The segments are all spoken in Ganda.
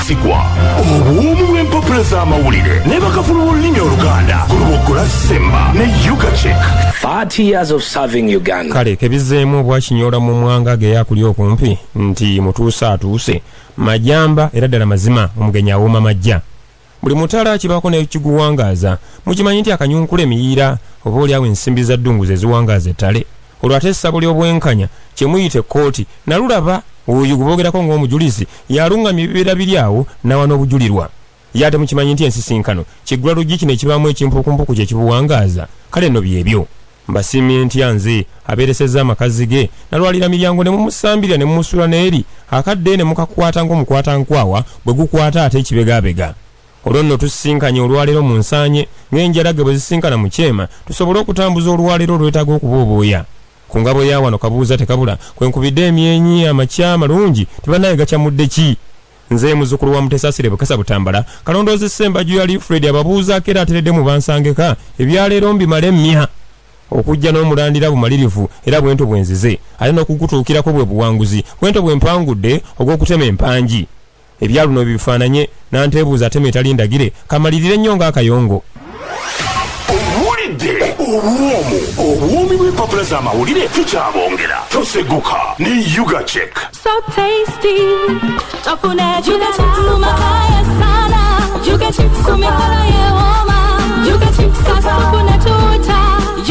obwesigwa obumu bw'empapula z'amawulire ne bakafulu b'olulimi oluganda ku lubogola Ssemba ne Ugachick. 30 years of serving Uganda. Kale kebizeemu obwakinyola mu mwanga ge yakuli okumpi nti mutuusa atuuse majamba era ddala mazima omugenyi awooma majja. Buli mutala kibaako n'ekiguwangaaza mukimanyi nti akanyunkula emiyiira oba oliawo ensimbi za ddungu ze ziwangaaza ettale olwo ate essabo ly'obwenkanya kye muyite kkooti nalulaba oyo guboogerako ng'omujulizi yalungamya ebibeera biri awo nawa n'obujulirwa ye ate mukimanyi nti ensisinkano kiggula luggi kino ekibaamu ekimpukumpuku kye kibuwangaaza kale nno byebyo mbasiimye ntya nze abeeresezza amakazi ge nalwalira miryango ne mumusambira ne mumusula n'eri akadde ne mukakwata ng'omukwatankwawa bwe gukwata ate ekibegaabega olwo nno tusisinkanye olwaleero mu nsaanye ng'enjalage bwe zisinkana mu kyema tusobole okutambuza olwaleero olwetaaga okuba obwoya ku ngabo ya wano kabuuza tekabula kwe nkubidde emyenyi amakya amalungi tibanaye gakyamudde ki nze muzzukulu wa Mutesasire Bukasa Butambala kalondoozi Ssembajjwe ya Alfred ababuuzaako era ateredde mu bansangeka ebyaleero mbimale mmya okujja n'omulandira bumalirivu era bwento bwenzize ate n'okugutuukirako bwe buwanguzi bwento bwempangudde ogw'okutema empangi ebyaluno bifaananye nanteebuuza atema etali ndagire kamalirire nnyo ng'akayongo. Owulidde obwomi bw'empapula z'amawulire tukyabongera toseguka ne Ugachick. So tasty tafuna Ugachick sumakaya sana Ugachick sumikola yeoma Ugachick sasukuna tuta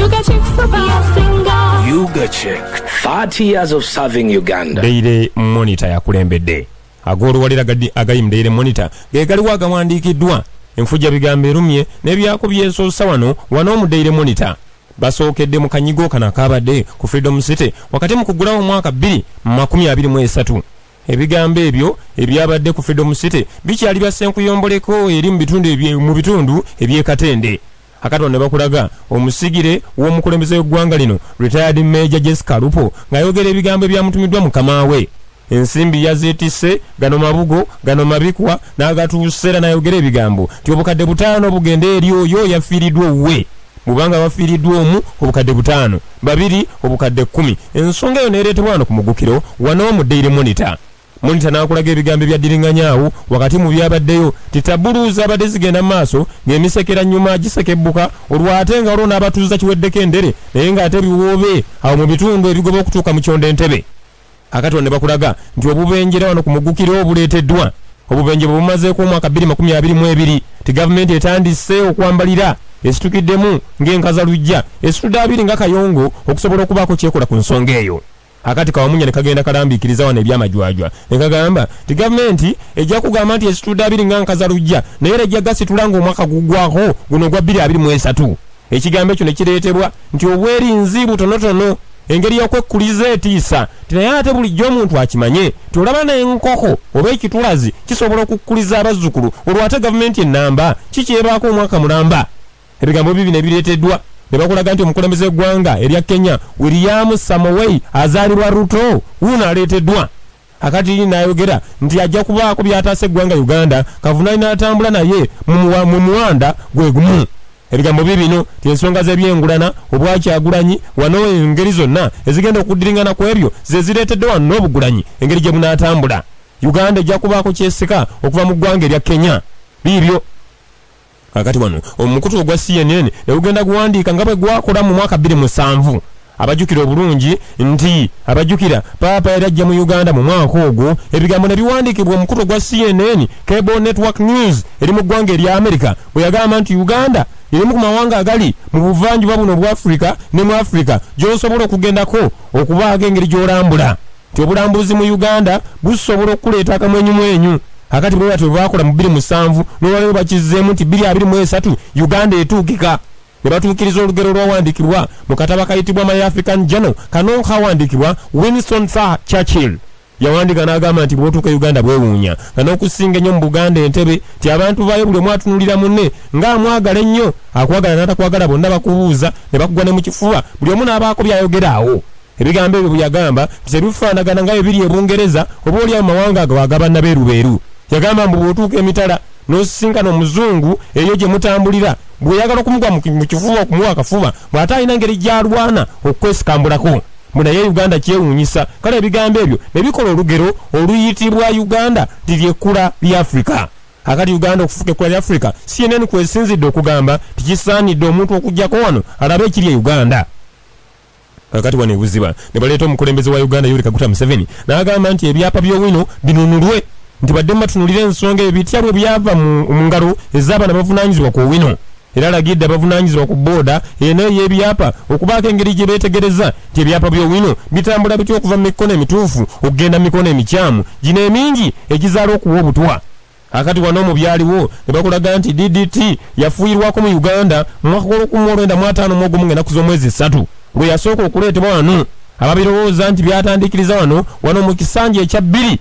Ugachick supayasinga Ugachick 30 years of serving Uganda. Daily Monitor yakulembedde ag'oluwalira agali mu Daily Monitor ge galiwo agawandiikiddwa enfujja bigambo erumye n'ebyako byesoosa wano mu Daily Monitor basookedde mu kanyigo kano akaabadde ku Freedom City wakati mu kugulawo mu mwaka 2023 ebigambo ebyo ebyabadde ku Freedom City bikyali byasenkuyomboleko eri mu bitundu ebyekatende akati ne bakulaga omusigire w'omukulembeze w'eggwanga lino retired Major Jessica Lupo ng'ayogera ebigambo ebyamutumiddwa mukama we ensimbi yazeetisse gano mabugo gano mabikwa n'agatuuse era n'ayogera ebigambo ti obukadde 5 bugende eri oyo yafiiriddwa owuwe mubanga bafiiriddwa omu obukadde 5 babiri obukadde 10 ensonga eyo neereetebwa wano ku mugukiro wano mu Daily Monitor n'akulaga ebigambo ebyaddiringanyaawo wakati mu byabaddeyo titabuluuza abadde zigenda mu maaso ng'emisekera nnyuma gisekebbuka olwate nga olwo n'abatuuza kiweddeko endere naye ng'ate biwoobe awo mu bitundu ebigoba okutuuka mu kyonda entebe akati ne bakulaga nti obubenjera wano ku mugukiro obuleeteddwa obubenje bwe bumazeeko omwaka 2022 ti gavumenti etandise okwambalira esitukiddemu ng'enkazalujja esitudde abiri nga kayongo okusobola okubaako kyekola ku nsonga eyo akati kawamunya ne kagenda kalambiikiriza wano ebyamajwajwa ne kagamba ti gavumenti ejja kugamba nti esitudde abiri nga nkazalujja naye era ejja gasitula ng'omwaka gugwako guno gwa 2023 ekigambo ekyo ne kireetebwa nti obwerinzi butonotono engeri y'okwekkuliza etiisa tinaye ate bulijjo omuntu akimanye tolaba n'enkoko oba ekitulazi kisobola okukkuliza abazzukulu olwo ate gavumenti ennamba kikyebaako omwaka mulamba ebigambo bibi ne bireeteddwa ne bakulaga nti omukulembeze w'eggwanga erya Kenya William Samoei azaalibwa Ruto wuno aleeteddwa akati n'ayogera nti ajja kubaako byataasa eggwanga Uganda kavunaani n'atambula naye mu muwanda gwe gumu ebigambo bibino ensonga z'ebyengulana obwakyagulanyi wano engeri zonna ezigenda okuddiringana ku ebyo ze zireetedde wano n'obugulanyi engeri gye bunaatambula Uganda ejja kubaako kyesika okuva mu ggwanga erya Kenya biibyo akati wano omukutu ogwa CNN ne gugenda guwandiika nga bwe gwakola mu mwaka 2007 abajjukira obulungi nti abajjukira paapa yali ajja mu Uganda mu mwaka ogwo ebigambo ne biwandiikibwa omukutu ogwa CNN Cable Network News eri mu ggwanga erya America bwe yagamba nti Uganda irimu ku mawanga agali mu buvanjuba buno bwa Afrika ne mu Afrika gy'osobola okugendako okubaaga engeri gy'olambula nti obulambuzi mu Uganda busobola okuleeta akamwenyumwenyu akati bwe batyo baakola mu 2007 n'olwaleero bakizzeemu nti 2023 Uganda etuukika ne batuukiriza olugero lwawandiikibwa mu kataba kayitibwa My African Journal kano kawandiikibwa Winston Churchill yawandiika n'agamba nti bw'otuuka Uganda bwewuunya nga n'okusinga ennyo mu Buganda Entebbe ti abantu baayo buli omu atunulira munne ng'amwagala ennyo akwagala n'atakwagala bonna bakubuuza ne bakugwa ne mu kifuba buli omu n'abaako by'ayogera awo ebigambo ebyo bwe yagamba tebifaanagana nga biri e Bungereza oba oli mu mawanga ago agabanna beerubeeru yagamba mbu bw'otuuka emitala n'osisinkana omuzungu eyo gye mutambulira bwe yagala okumugwa mu kifuba okumuwa akafuba bw'ate alina engeri gy'alwana okwesikambulako munaye Uganda kyewuunyisa kale ebigambo ebyo ne bikola olugero oluyitibwa Uganda liryekula lya Afrika. Akati Uganda okufuka ekkula lya Afrika CNN kwesinzidde okugamba tikisaanidde omuntu okugjako wano alabe ekiri Uganda. Akati wano ebuziba ne baleeta omukulembeze wa Uganda Yoweri Kaguta Museveni n'agamba nti ebyapa by'owino binunulwe nti badde batunulira ensonga ebitya bwe byava mu ngalo ez'abaana bavunaanyizibwa ku wino. Era alagidde abavunaanyizibwa ku booda eno y'ebyapa okubaako engeri gye beetegereza nti ebyapa by'owino bitambula bitya okuva mu mikono emituufu okugenda mu mikono emikyamu gino emingi egizaala okuwa obutwa. Akati wano mu byaliwo ne bakulaga nti DDT yafuuyirwako mu Uganda mu mwaka gw'1951 ng'ennaku z'omwezi 3 bwe yasooka okuleetebwa wano. Ababirowooza nti byatandikiriza wano mu kisanja ekya 2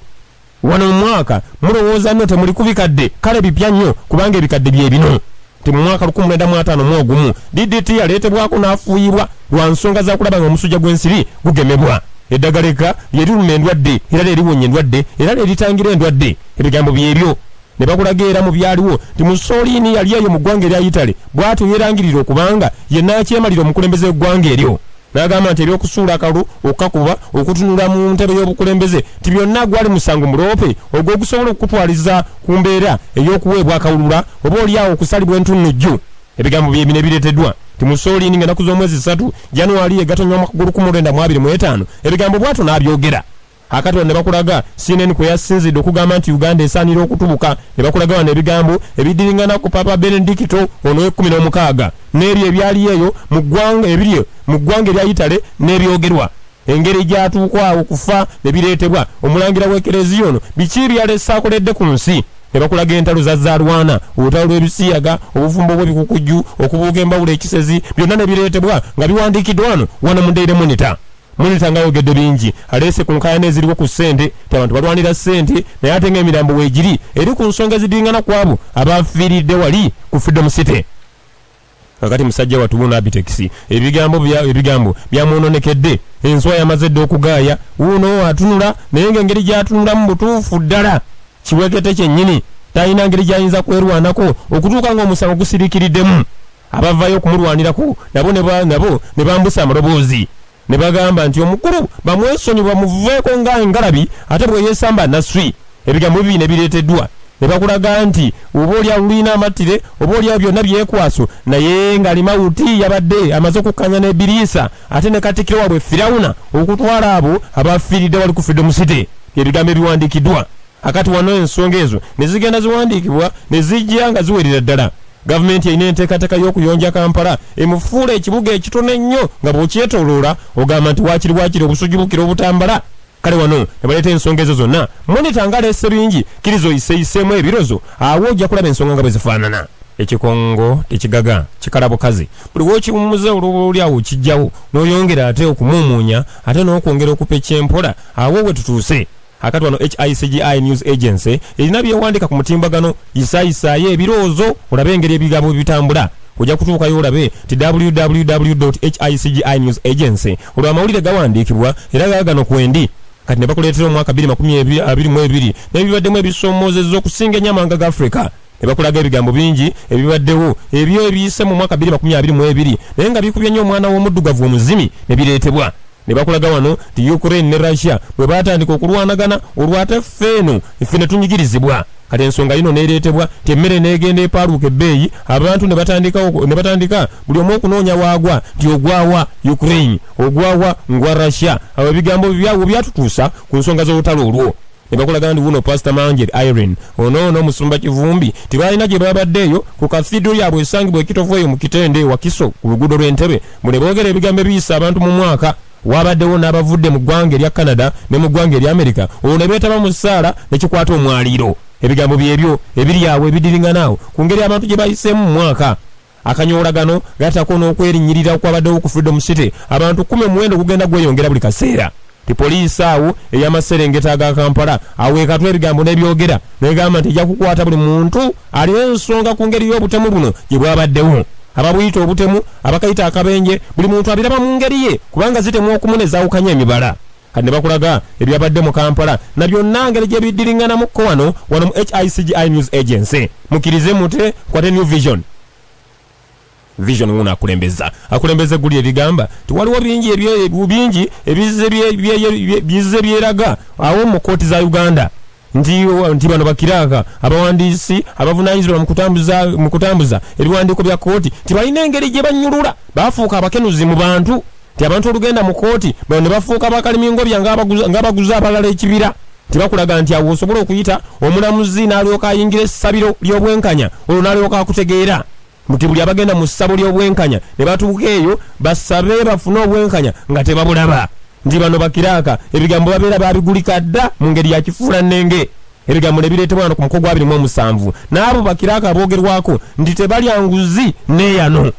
wano mu mwaka mulowooza nno temuli ku bikadde kale bipya nnyo kubanga ebikadde bye bino. Ti mu mwaka 1951 DDT yaleetebwako n'afuuyirwa lwa nsonga za kulaba ng'omusujja gw'ensiri gugemebwa. Eddagala eka ly'eriruma endwadde era ly'eriwonya endwadde era ly'eritangira endwadde. Ebigambo byebyo ne bakulaga era mu byaliwo nti Mussolini yali eyo mu ggwanga erya Italy bw'atyo yeerangirira okubanga yenna akyemalira omukulembeze w'eggwanga eryo. N'agamba nti eby'okusuula akalu okukakuba okutunula mu ntebe y'obukulembeze ti byonna gwali musango muloope ogw'okusobola okukutwaliza ku mbeera ey'okuweebwa akawulula oba oliawo okusalibwa entunnujju. Ebigambo bye bino bireeteddwa ti Mussolini ng'ennaku z'omwezi 3 January egatonnya omwaka 1925 ebigambo bw'atyo n'abyogera. Akati ne bakulaga CNN kwe yasinzidde okugamba nti Uganda esaanira okutubuka ne bakulaga wano ebigambo ebidiringana ku Papa Benedicto ono we-16 n'ebyo ebyali eyo mu ggwanga erya Italy n'ebyogerwa. Engeri gyatuukwa okufa ne bireetebwa omulangira w'ekereziya ono biki byalese akoledde ku nsi. Ne bakulaga entalo za Zaalwana, olutalo lw'ebisiyaga, obufumbo bw'ebikukujju, okubuuka embawula ekisezi, byonna ne bireetebwa nga biwandiikiddwa wano mu Daily Monitor. Monitor ng'ayogedde bingi aleese ku nkaayana eziriwo ku ssente ti abantu balwanira ssente naye ate ng'emirambo weegiri eri ku nsonga ezidingana ku abo abafiiridde wali ku Freedom City. Kakati musajja watuwuna Abitex ebigambo byamwononekedde enswa yamaze dde okugaaya wuuno atunula naye ng'engeri gy'atunulamu butuufu ddala kiwekete kyennyini talina ngeri gy'ayinza kwerwanako okutuuka ng'omusango gusiriikiriddemu. Abavaayo okumulwanirako nabo ne bambusa amaloboozi ne bagamba nti omukulu bamwesonyi bamuveeko ng'engalabi ate bwe yeesamba naswi. Ebigambo bibi ne bireeteddwa ne bakulaga nti oba olyawo lulina amattire oba olyawo byonna byekwaso naye ng'alimawuti yabadde amaze okukkanya n'ebiriisa ate ne katikkiro waabwe Firawuna okutwala abo abafiiridde wali ku Freedom City. Ebigambo ebiwandiikiddwa. Akati wano ensonga ezo ne zigenda ziwandiikibwa ne zijja nga ziwerera ddala. Gavumenti erina enteekateeka y'okuyonja Kampala emufuula ekibuga ekitono ennyo nga bw'okyetooloola ogamba nti waakiri obusugi bukira obutambala. Kale wano ne baleeta ensonga ezo zonna Monitor ng'aleese bingi kiriza oyiseeyiseemu ebirozo awo ojja kulaba ensonga nga bwe zifaanana. Ekikongo tekigaga kikala bukazi buli w'okiwummuza olwoba olyawo okijjawo n'oyongera ate okumuumuunya ate n'okwongera okupecca empola awo we tutuuse. Akati wano HICGI News Agency erina byewandika ku mutimbagano yisaayisaayo ebirowoozo olabe engeri ebigambo bitambula. Ojja kutuukayo olabe ti www.hicginewsagency olwo amawulire gawandiikibwa era gaagano kwendi. Kati ne bakuleetera omwaka 2022 n'ebibaddemu ebisoomozezza okusinga ennyamanga ga Africa. Ne bakulaga ebigambo bingi ebibaddewo ebyo ebiyise mu mwaka 2022 naye nga bikubye nnyo omwana w'omuddugavu omuzimi ne bireetebwa. Ne bakulaga wano ti Ukraine ne Russia bwe baatandika okulwanagana olwate ffeeno ffe ne tunyigirizibwa. Kati ensonga yino neereetebwa ti emmere neegenda epaaluuka ebbeeyi abantu ne batandika buli omu okunoonya waagwa nti ogwawa Ukraine ogwawa ngwa Russia. Awo ebigambo byawo byatutuusa ku nsonga z'olutalo olwo. Ne bakulaga nti wuno Pastor Manjeri Irene ono Musumba Kivumbi tibalina gye babaddeeyo ku kafiido yaabwe esangibwa ekitovu eyo mu Kitende Wakiso ku luguudo lw'Entebbe bwe ne boogera ebigambo ebiyisa abantu mu mwaka. Wabaddewo n'abavudde mu ggwanga erya Canada ne mu ggwanga erya America olwo ne beetaba mu ssaala ne kikwata omwaliiro. Ebigambo byebyo ebiri awo ebidiringanaawo ku ngeri abantu gye bayiseemu mu mwaka. Akanyoolagano gattako n'okwerinnyirira okwabaddewo ku Freedom City abantu 10 muwendo gugenda gweyongera buli kaseera. Ti poliisi awo ey'amaserengeta aga Kampala aweekatwa ebigambo n'ebyogera negamba nti ejja kukwata buli muntu alina ensonga ku ngeri y'obutemu buno gye bwabaddewo. Ababuyita obutemu abakayita akabenje buli muntu abiraba mu ngeri ye kubanga zitemu okumu ne zaawukanya emibala. Kati ne bakulaga ebyabadde mu Kampala na byonna ngeri gye bidiringanamukko wano mu HICGI News Agency. Mukirize mute kwate New Vision. Vision nguna akulembeza guli ebigamba tuwaliwo bingi ebize byeraga awo mu kooti za Uganda nti bano bakiraka abawandiisi abavunanyizibwa mu kutambuza ebiwandiiko bya kooti tibalina engeri gye banyulula bafuuka abakenuzi mu bantu ti abantu olugenda mu kooti bano ne bafuuka bakalimiingobya ng'abaguza abalala ekibira tibakulaga nti awo osobola okuyita omulamuzi n'alyoka ayingira essabiro ly'obwenkanya olwo n'alyoka akutegeera muti buli abagenda mu ssabo ly'obwenkanya ne batuuka eyo basabe bafune obwenkanya nga tebabulaba nti bano bakiraka ebigambo babeera babigulika dda mu ngeri ya kifuula nnenge ebigambo ne bireetebwa wano ku muko gwa 27 n'abo bakiraka aboogerwako nti tebalya nguzi n'eyano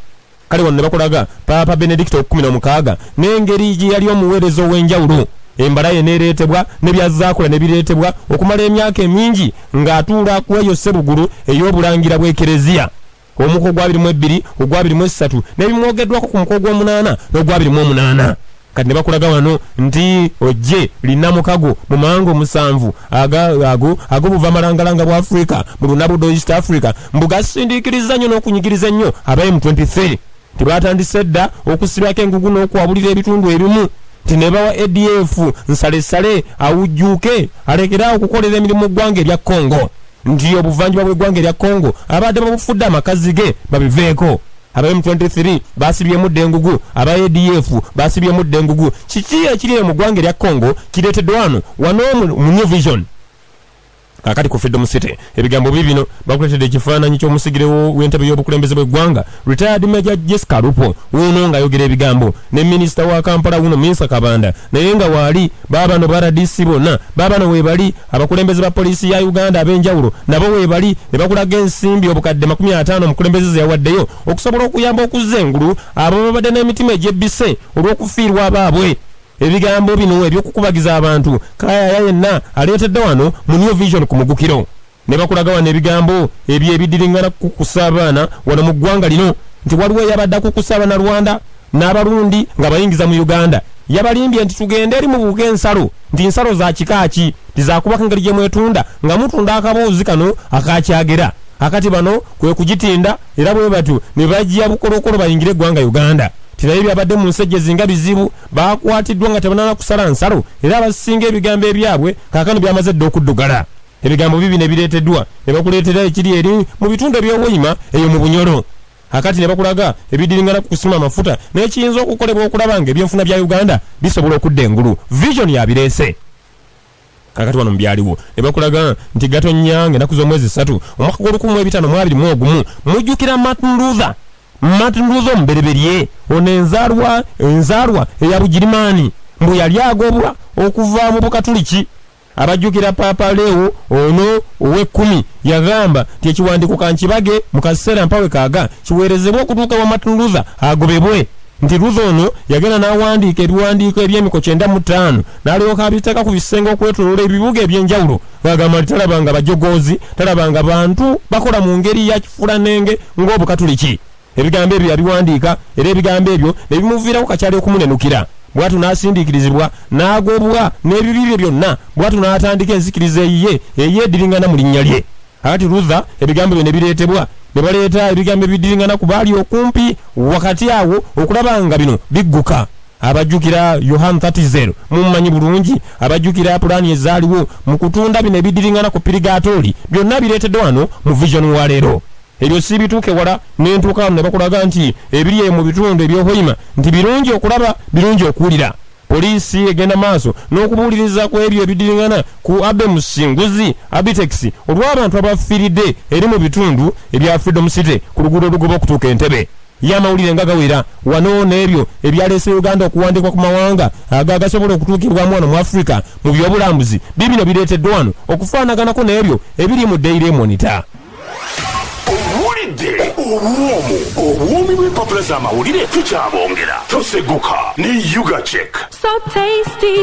kale wano ne bakulaga Papa Benedicto 16 n'engeri gye yali omuweereza ow'enjawulo embala ye neereetebwa n'ebyazaakula ne bireetebwa okumala emyaka emingi ng'atuula ku eyo ssebugulu ey'obulangira bw'ekereziya omuko gwa 22 ogwa 23 n'ebimwogeddwako ku muko gw'omunaana n'ogwa 28 kati ne bakulaga wano nti ojje linnamukago mu mawanga 7 agobuva amalangalanga bwa Africa mu lunabudo East Africa mbugasindiikiriza nnyo n'okunyigiriza ennyo aba M23 tibatandise dda okusibako engugu n'okwabulira ebitundu ebimu ti ne bawa ADF nsalesale awujjuuke alekeraawo okukolera emirimu ggwanga erya Congo nti obuvanjuba bw'eggwanga erya Congo abadde babufudde amakazi ge babiveeko aba M23 basibyemu dengugu aba ADF basibyemu dengugu kiki ekiri mu ggwanga erya Congo kireeteddwa wano mu New Vision kakati ku Freedom City ebigambo bibino bakuletedde ekifaananyi ky'omusigirewo w'entebe y'obukulembeze bw'eggwanga retired Major Jessica Lupo wuno ng'ayogera ebigambo ne minisita wa Kampala wuno Minsa Kabanda naye nga waali baabano ba RDC bonna baabano weebali abakulembeze ba poliisi ya Uganda ab'enjawulo nabo weebali ne bakulaga ensimbi obukadde 50 omukulembeze ze yawaddeyo okusobola okuyamba okuzza engulu abo babadde n'emitima egy'ebbise olw'okufiirwa abaabwe ebigambo bino ebyokukubagiza abantu kaya yenna aleetedde wano mu New Vision ku mugukiro ne bakulaga wano ebigambo ebyebidiringana kukusa abaana wano mu ggwanga lino nti waliwo eyabadde akukusa abaana Rwanda n'abalundi nga bayingiza mu Uganda yabalimbye nti tugende eri mu buuka ensalo nti nsalo za kikaaki tizakubaka engeri gye mwetunda nga mutunda akaboozi kano akakyagera akati bano kwe kugitinda era bwe batu ne bajja bukolokolo bayingire eggwanga Uganda tirayi byabadde mu nsejje zinga bizibu bakwatiddwa nga tebanana kusala nsalo era abasinga ebigambo ebyabwe kaakano byamaze dda okuddugala ebigambo bibi ne bireeteddwa ne bakuleetera ekiri eri mu bitundu eby'obuyima eyo mu Bunyoro akati ne bakulaga ebidiringana ku kusima amafuta n'ekiyinza okukolebwa okulaba nga ebyenfuna bya Uganda bisobola okudda engulu Vision yabireese kakati wano mubyaliwo ne bakulaga nti Gatonnya ng'ennaku z'omwezi 3 omwaka gw'1521 mujjukira Martin Luther omubereberye ono enzaalwa eya Bugirimaani mbu yali agobwa okuva mu Bukatuliki abajjukira Papa Leo ono ow'e10 yagamba nti ekiwandiiko kankibage mu kaseera mpawe kaaga kiweerezebwa okutuuka wa Martin Luther agobebwe nti Luther ono yagenda n'awandiika ebiwandiiko eby'emiko 95 n'alyoka abiteeka ku bisenge okwetooloola ebibuga eby'enjawulo bagamba nti talabanga bajogoozi talabanga bantu bakola mu ngeri ya kifuulannenge ng'Obukatuliki ebigambo ebyo yabiwandiika era ebigambo ebyo ne bimuviirako kakyali okumunenukira bwatu n'asindiikirizibwa n'agobwa n'ebibi bye byonna bwatu n'atandika enzikiriza eyiye eyeediringana mu linnya lye akati Luther ebigambo byo ne bireetebwa ne baleeta ebigambo ebidiringana ku baali okumpi wakati awo okulaba nga bino bigguka abajjukira Yohana 30 mummanyi bulungi abajjukira pulaani ezaaliwo mu kutunda bino ebidiringana ku pirigaatooli byonna bireetedde wano mu Vision wa leero ebyo si bituuke wala n'entuuka ne bakulaga nti ebiri mu bitundu ebyohoyima nti birungi okulaba birungi okuwulira poliisi egenda maaso n'okubuuliriza ku ebyo ebidiringana ku Abemus Nguzi Abitex olw'abantu abafiiridde eri mu bitundu ebya Freedom City ku luguudo olugoba okutuuka Entebbe y'amawulire nga gawera wano n'ebyo ebyaleese Uganda okuwandikwa ku mawanga agasobola okutuukibwamu wano mu Africa mu byobulambuzi bibino bireeteddwa wano okufaanaganako n'ebyo ebiri mu Daily Monitor. Owulidde obwomi bw'empapula z'amawulire tukyabongera toseguka ne Ugachick. So tasty,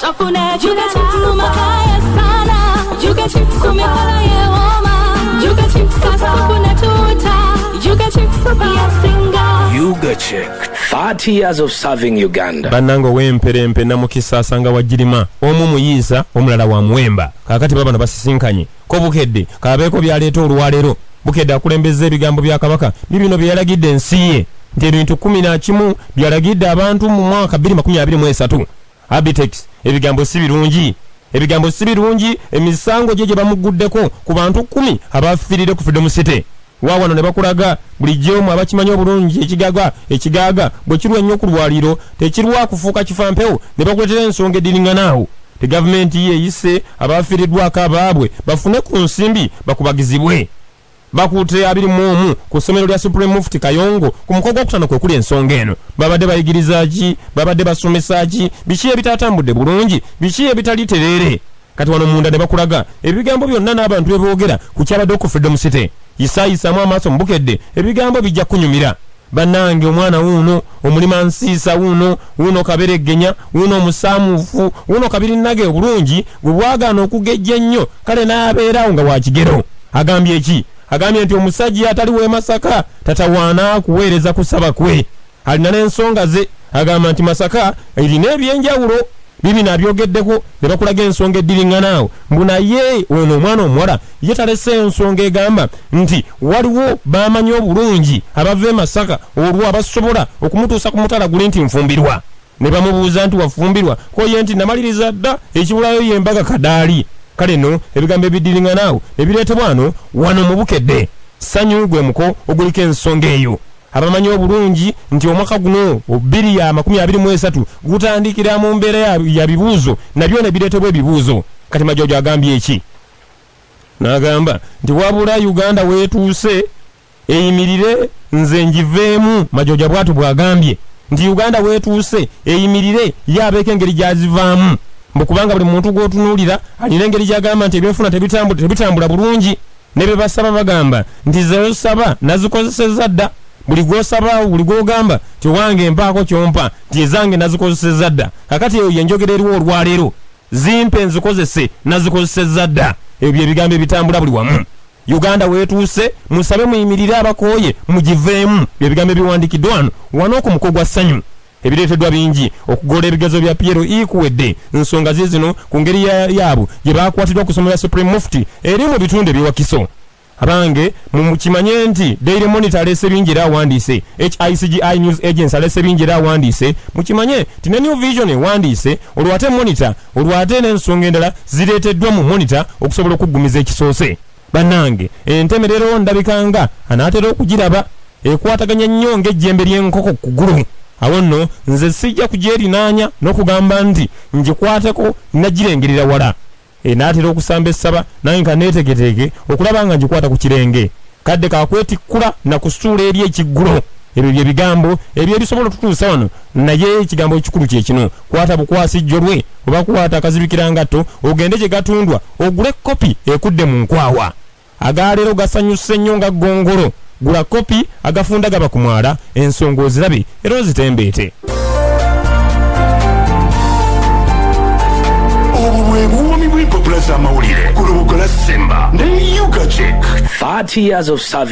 tafuna Ugachick sumakaya sana, Ugachick kumikola yewoma, Ugachick kasukuna tuta, Ugachick yasinga. Ugachick, 30 years of serving Uganda. Bannango w'emperempe namukisa asanga wajjirima omu muyiisa omulala wa muwemba kakati babano basisinkanye ko bukedde kabeeko byaleeta olwaleero Bukedde akulembeza ebigambo bya kabaka bibino bye yalagidde ensi ye nti ebintu 11 byalagidde abantu mu mwaka 2023. Abitex ebigambo si birungi. Ebigambo si birungi, emisango gye bamuguddeko ku bantu 10 abafiirire ku Freedom City. Wawano ne bakulaga bulijjo mu abakimanyi obulungi ekigaaga bwe kirwa ennyo ku lwaliro tekirwa kufuuka kifampewo ne bakuletera ensonga eddiringanaawo. The government ye yise abafiiriddwako abaabwe bafune ku nsimbi bakubagizibwe. Bakuute 21 ku ssomero lya Supreme Mufti Kayongo ku mukogo okutano kwe kuli ensonga eno. Babadde bayigiriza ki, babadde basomesa ki, biki ebitatambudde bulungi, biki ebitali tereere. Kati wano munda ne bakulaga ebigambo byonna n'abantu beboogera ku kyabadde ku Freedom City. Yisayisamu amaaso mubukedde ebigambo bijja kunyumira. Bannange omwana wuuno omulima nsiisa wuuno kaberegenya wuuno omusaamuufu wuuno kabirinage obulungi gwe bwagaana okugejja ennyo kale n'abeerawo nga wakigero. Agambye eki? Agambye nti omusajja atali w'e Masaka tatawaana kuweereza kusaba kwe. Alina n'ensonga ze. Agamba nti Masaka erina ebyenjawulo bibina abyogeddeko ne bakulaga ensonga eddiringanaawo mbu naye ono omwana omuwala ye talese ensonga egamba nti waliwo bamanyi obulungi abava e Masaka olwo abasobola okumutuusa ku mutala guli nti nfumbirwa. Ne bamubuuza nti wafumbirwa koye nti namaliriza dda ekibulayo y'embaga kadaali. Kale no ebigambo ebiddiringanaawo ebireetebwa wano mu Bukedde. Ssanyu gwe muko oguliko ensonga eyo. Abamanyi obulungi nti omwaka guno 2023 gutandikira mu mbeera ya bibuuzo nabyo ne bireetebwa ebibuuzo. Kati Majoojo agambye eki? N'agamba nti wabula Uganda weetuuse eyimirire nze ngiveemu. Majoojo bw'atu bw'agambye nti Uganda weetuuse eyimirire yabeeko engeri gy'azivaamu. Mbukubanga buli muntu gw'otunuulira alina engeri gy'agamba nti ebyenfuna tebitambula bulungi. Ne be basaba bagamba nti zeosaba nazikozesezza dda. Buli gw'osaba buli gw'ogamba ti wange mpaako kyompa nti ezange nazikozesezza dda. Kakati eyo yenjogera eriwo olwaleero zimpe nzikozese nazikozesezza dda. Ebyo bye bigambo ebitambula buli wamu. Uganda weetuuse musabe muyimirire abakooye mugiveemu. Bye bigambo ebiwandiikiddwa wano ku muko gwa ssanyu. Ebireeteddwa bingi okugola ebigezo bya Piero ikuwedde nsonga zino ku ngeri yaabo gye baakwatiddwa ku ssomero lya Supreme Mufti eri mu bitundu ebyewakiso. Abange mukimanye nti Daily Monitor alese bingi era awandiise, HICGI News Agency alese bingi era awandiise, mukimanye nti ne New Vision ewandiise, olwate Monitor olwate n'ensonga endala zireeteddwa mu Monitor okusobola okuggumiza ekisoose. Bannange entemerero ndabikanga anaatera okugiraba ekwataganya nnyo ng'ejjembe ly'enkoko ku ggulu. Awo nno nze sijja kugyerinaanya n'okugamba nti ngikwateko nagirengerera wala. Naatera okusamba essaba nange nga neetegeteege okulaba nga ngikwata ku kirenge. Kadde kakwetikkula na kusuula eri ekiggulo. Ebyo bye bigambo ebyebisobola otutuusa wano naye ekigambo ekikulu kye kino. Kwata bukwasijjo lwe oba kwata akazibikira ngatto ogende gye gatundwa ogule kopi ekudde mu nkwawa. Agaleero gasanyusse nnyo nga ggongolo. Gula kopi agafunda gaba ku mwala ensonga ozirabe era ozitembeete. Obubuumi bw'empapula z'amawulire ku lubuga lwa Ssemba ne Ugachick. 30 years of service.